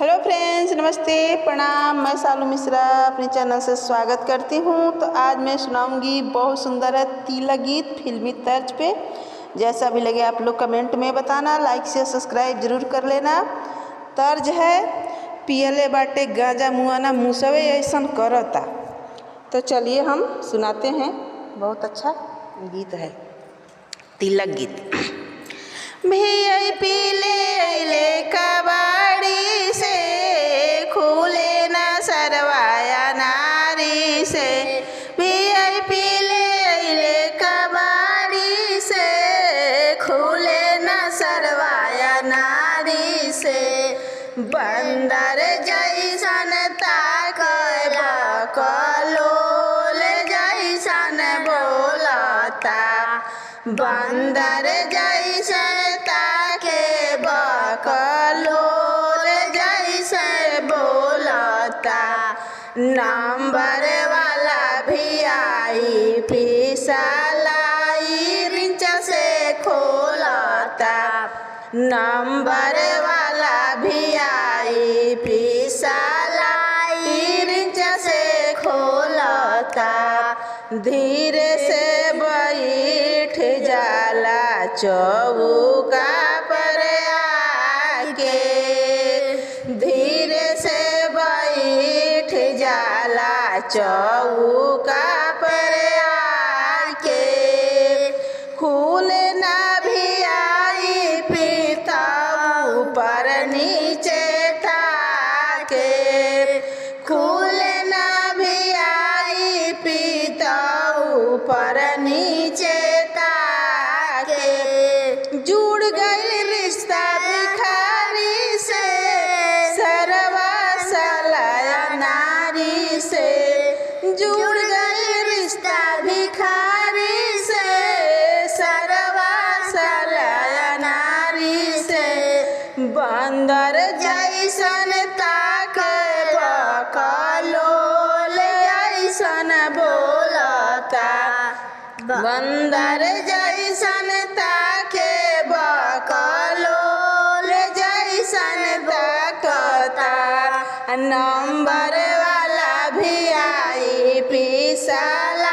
Hello friends, नमस्ते, प्रणाम। मैं सालू मिश्रा अपने चैनल से स्वागत करती हूँ। तो आज मैं सुनाऊंगी बहुत सुंदर है तिलक गीत फिल्मी तर्ज पे। जैसा भी लगे आप लोग कमेंट में बताना, लाइक से सब्सक्राइब जरूर कर लेना। तर्ज है पियले बाटे गांजा मुआना मुसवे ऐसन करता। तो चलिए हम सुनाते हैं। बहुत अच्छा गीत है तिलक गीत। भैया पीले अइले कबाड़ी से, खुले ना सरवाया नारी से। भैया पीले अइले कबाड़ी से, खुले ना सरवाया नारी से। बंदर जैसन ताकल कलोल जैसन बोलता। बंदर जैसन ताके बकलोल जैसे बोलता। नंबर वाला भी आई फिसलाई रिंच से खोलता। नंबर वाला भी आई फिसलाई रिंच से खोलता। धीरे से बैठ जाला चौका पर आके, धीरे से बैठ जाला चौका पर आके। खुले ना भी आई पीता ऊपर नीचे ताके। खुले ना भी आई पीता ऊपर नीचे ताके। जुड़ गई रिश्ता भिखारी से, सरवा सलाया नारी से। जुड़ गई रिश्ता भिखारी से, सरवा सलाया नारी से। बंदर जैसन ताके बकलोल जैसन बोलता। बंदर जैसन ताके बकलोल जैसन ताकता। नंबर वाला भी आई फिसला